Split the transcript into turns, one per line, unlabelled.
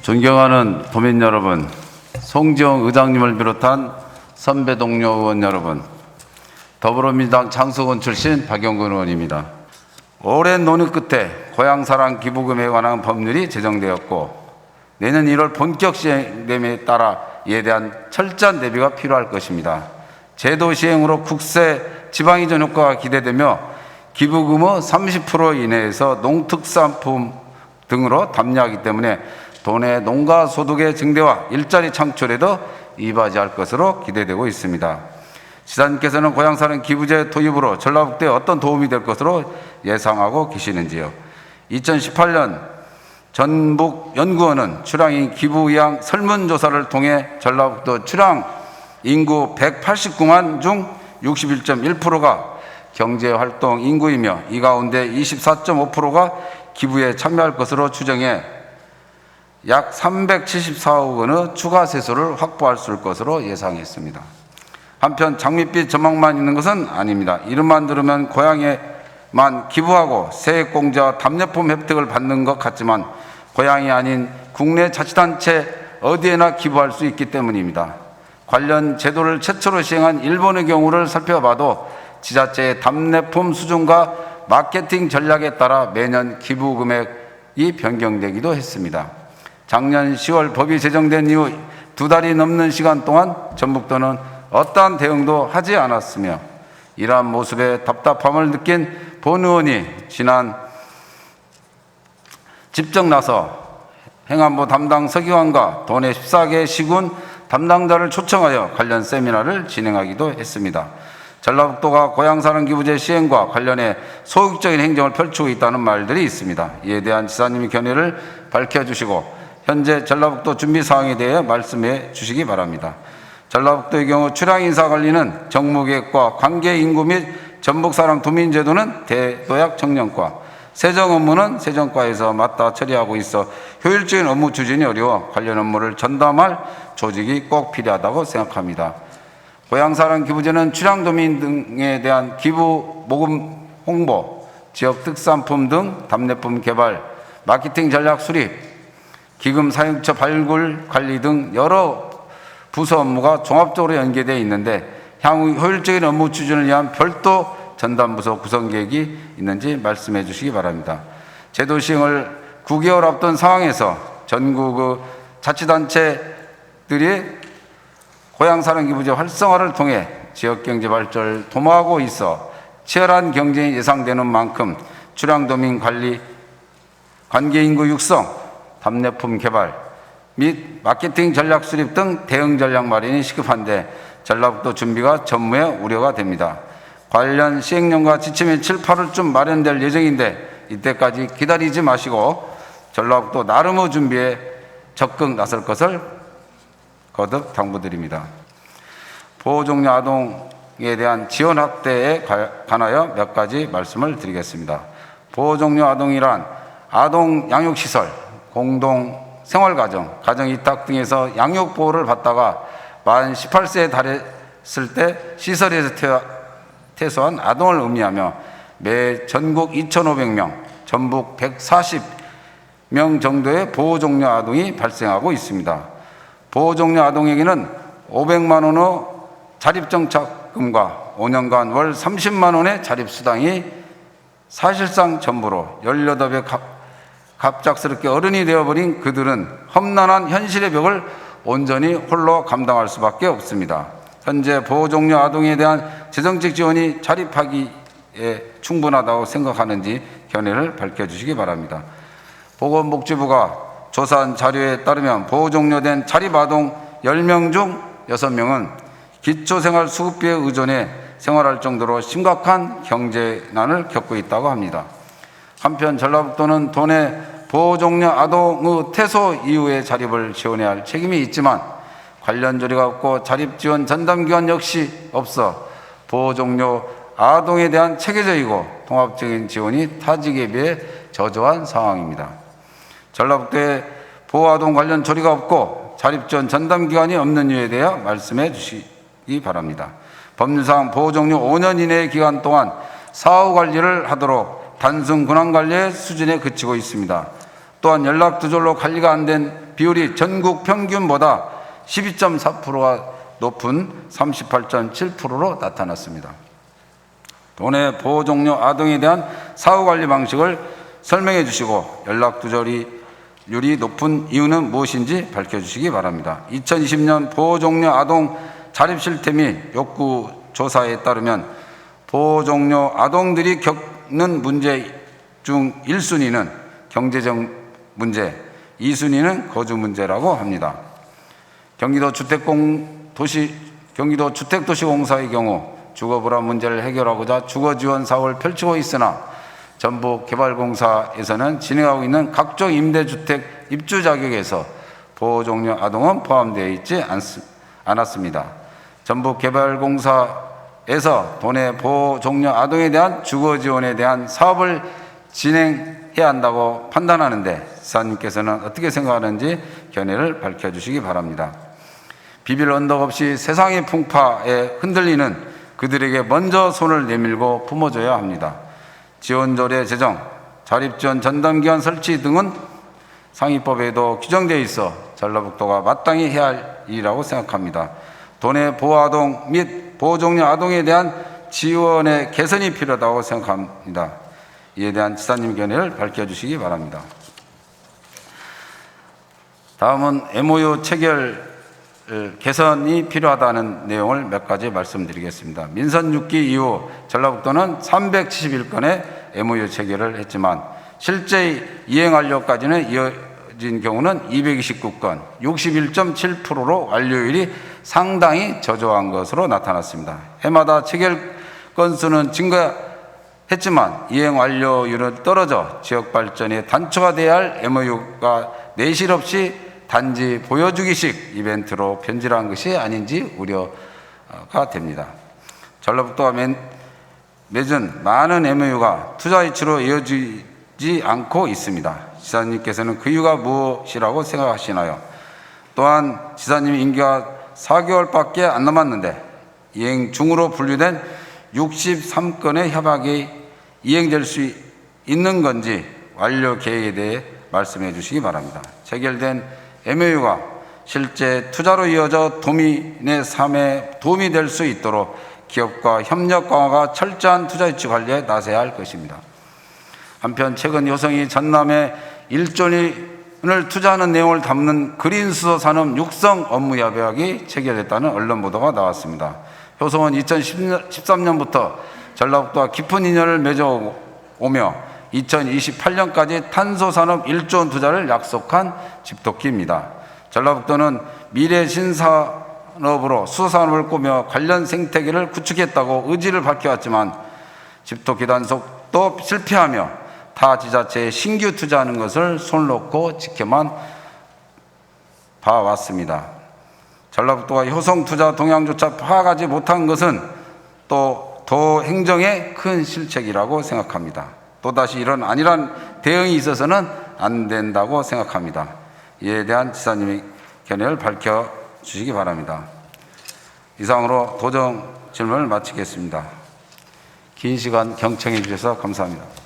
존경하는 도민 여러분, 송지영 의장님을 비롯한 선배 동료 의원 여러분, 더불어민주당 장수원 출신 박영근 의원입니다. 오랜 논의 끝에 고향사랑 기부금에 관한 법률이 제정되었고 내년 1월 본격 시행됨에 따라 이에 대한 철저한 대비가 필요할 것입니다. 제도 시행으로 국세 지방이전 효과가 기대되며 기부금의 30% 이내에서 농특산품 등으로 담요하기 때문에 도내 농가 소득의 증대와 일자리 창출에도 이바지할 것으로 기대되고 있습니다. 지사님께서는 고향사랑 기부제 도입으로 전라북도에 어떤 도움이 될 것으로 예상하고 계시는지요? 2018년 전북연구원은 출향인 기부의향 설문조사를 통해 전라북도 출향 인구 189만 중 61.1%가 경제활동 인구이며 이 가운데 24.5%가 기부에 참여할 것으로 추정해 약 374억 원의 추가 세수를 확보할 수 있을 것으로 예상했습니다. 한편 장밋빛 전망만 있는 것은 아닙니다. 이름만 들으면 고향에만 기부하고 세액공제와 답례품 혜택을 받는 것 같지만 고향이 아닌 국내 자치단체 어디에나 기부할 수 있기 때문입니다. 관련 제도를 최초로 시행한 일본의 경우를 살펴봐도 지자체의 답례품 수준과 마케팅 전략에 따라 매년 기부 금액이 변경되기도 했습니다. 작년 10월 법이 제정된 이후 2달이 넘는 시간 동안 전북도는 어떠한 대응도 하지 않았으며 이러한 모습에 답답함을 느낀 본 의원이 지난 직접 나서 행안부 담당 서기관과 도내 14개 시군 담당자를 초청하여 관련 세미나를 진행하기도 했습니다. 전라북도가 고향사랑 기부제 시행과 관련해 소극적인 행정을 펼치고 있다는 말들이 있습니다. 이에 대한 지사님이 견해를 밝혀주시고 현재 전라북도 준비 사항에 대해 말씀해 주시기 바랍니다. 전라북도의 경우 출향인사관리는 정무계획과 관계인구 및 전북사랑 도민제도는 대도약 청년과, 세정 업무는 세정과에서 맡아 처리하고 있어 효율적인 업무 추진이 어려워 관련 업무를 전담할 조직이 꼭 필요하다고 생각합니다. 고향사랑 기부제는 출향도민 등에 대한 기부 모금 홍보, 지역 특산품 등 답례품 개발, 마케팅 전략 수립, 기금 사용처 발굴 관리 등 여러 부서 업무가 종합적으로 연계되어 있는데 향후 효율적인 업무 추진을 위한 별도 전담부서 구성 계획이 있는지 말씀해 주시기 바랍니다. 제도 시행을 9개월 앞둔 상황에서 전국 자치단체들이 고향사랑 기부제 활성화를 통해 지역경제 발전을 도모하고 있어 치열한 경쟁이 예상되는 만큼 출향도민 관리, 관계인구 육성, 답례품 개발 및 마케팅 전략 수립 등 대응 전략 마련이 시급한데 전라북도 준비가 전무해 우려가 됩니다. 관련 시행령과 지침이 7, 8월쯤 마련될 예정인데 이때까지 기다리지 마시고 전라북도 나름의 준비에 적극 나설 것을 거듭 당부드립니다. 보호종료 아동에 대한 지원 확대에 관하여 몇 가지 말씀을 드리겠습니다. 보호종료 아동이란 아동 양육시설, 공동 생활가정, 가정위탁 등에서 양육보호를 받다가 만 18세에 달했을 때 시설에서 퇴소한 아동을 의미하며 매 전국 2,500명, 전북 140명 정도의 보호종료 아동이 발생하고 있습니다. 보호종료 아동에게는 500만 원의 자립정착금과 5년간 월 30만 원의 자립수당이 사실상 전부로 18에 갑작스럽게 어른이 되어버린 그들은 험난한 현실의 벽을 온전히 홀로 감당할 수밖에 없습니다. 현재 보호종료 아동에 대한 재정적 지원이 자립하기에 충분하다고 생각하는지 견해를 밝혀주시기 바랍니다. 보건복지부가 조사한 자료에 따르면 보호종료된 자립아동 10명 중 6명은 기초생활수급비에 의존해 생활할 정도로 심각한 경제난을 겪고 있다고 합니다. 한편 전라북도는 도내 보호종료 아동의 퇴소 이후의 자립을 지원해야 할 책임이 있지만 관련 조례가 없고 자립지원 전담기관 역시 없어 보호종료 아동에 대한 체계적이고 통합적인 지원이 타지기에 비해 저조한 상황입니다. 전라북도에 보호아동 관련 조례가 없고 자립지원 전담기관이 없는 이유에 대해 말씀해 주시기 바랍니다. 법률상 보호종료 5년 이내의 기간 동안 사후 관리를 하도록 단순 권한관리의 수준에 그치고 있습니다. 또한 연락두절로 관리가 안 된 비율이 전국 평균보다 12.4%가 높은 38.7%로 나타났습니다. 도내 보호 종료 아동에 대한 사후 관리 방식을 설명해 주시고 연락 두절율이 높은 이유는 무엇인지 밝혀주시기 바랍니다. 2020년 보호 종료 아동 자립 실태 및 욕구 조사에 따르면 보호 종료 아동들이 겪는 문제 중 1순위는 경제적 문제, 2순위는 거주 문제라고 합니다. 경기도 주택도시공사의 경우 주거불안 문제를 해결하고자 주거지원 사업을 펼치고 있으나 전북개발공사에서는 진행하고 있는 각종 임대주택 입주 자격에서 보호 종료 아동은 포함되어 있지 않았습니다. 전북개발공사에서 도내 보호 종료 아동에 대한 주거지원에 대한 사업을 진행해야 한다고 판단하는데 지사님께서는 어떻게 생각하는지 견해를 밝혀주시기 바랍니다. 비빌 언덕 없이 세상의 풍파에 흔들리는 그들에게 먼저 손을 내밀고 품어줘야 합니다. 지원조례 제정, 자립지원 전담기관 설치 등은 상위법에도 규정되어 있어 전라북도가 마땅히 해야 할 일이라고 생각합니다. 도내 보호아동 및 보호종료 아동에 대한 지원의 개선이 필요하다고 생각합니다. 이에 대한 지사님 견해를 밝혀주시기 바랍니다. 다음은 MOU 체결 개선이 필요하다는 내용을 몇 가지 말씀드리겠습니다. 민선 6기 이후 전라북도는 371건의 MOU 체결을 했지만 실제 이행 완료까지는 이어진 경우는 229건, 61.7%로 완료율이 상당히 저조한 것으로 나타났습니다. 해마다 체결 건수는 증가했지만 이행 완료율은 떨어져 지역 발전의 단초가 돼야 할 MOU가 내실 없이 단지 보여주기식 이벤트로 변질한 것이 아닌지 우려가 됩니다. 전라북도가 맺은 많은 MOU가 투자 이치로 이어지지 않고 있습니다. 지사님께서는 그 이유가 무엇이라고 생각하시나요? 또한 지사님 임기가 4개월밖에 안 남았는데 이행 중으로 분류된 63건의 협약이 이행될 수 있는 건지 완료 계획에 대해 말씀해 주시기 바랍니다. 체결된 MOU가 실제 투자로 이어져 도민의 삶에 도움이 될 수 있도록 기업과 협력 강화가 철저한 투자유치 관리에 나서야 할 것입니다. 한편 최근 효성이 전남에 1조원을 투자하는 내용을 담는 그린수소 산업 육성 업무 협약이 체결됐다는 언론 보도가 나왔습니다. 효성은 2013년부터 전라북도와 깊은 인연을 맺어오며 2028년까지 탄소산업 1조원 투자를 약속한 집토끼입니다. 전라북도는 미래 신산업으로 수산업을 꾸며 관련 생태계를 구축했다고 의지를 밝혀왔지만 집토끼 단속도 실패하며 타 지자체에 신규 투자하는 것을 손 놓고 지켜만 봐왔습니다. 전라북도가 효성 투자 동향조차 파악하지 못한 것은 또 도 행정의 큰 실책이라고 생각합니다. 또다시 이런 안일한 대응이 있어서는 안 된다고 생각합니다. 이에 대한 지사님의 견해를 밝혀주시기 바랍니다. 이상으로 도정 질문을 마치겠습니다. 긴 시간 경청해 주셔서 감사합니다.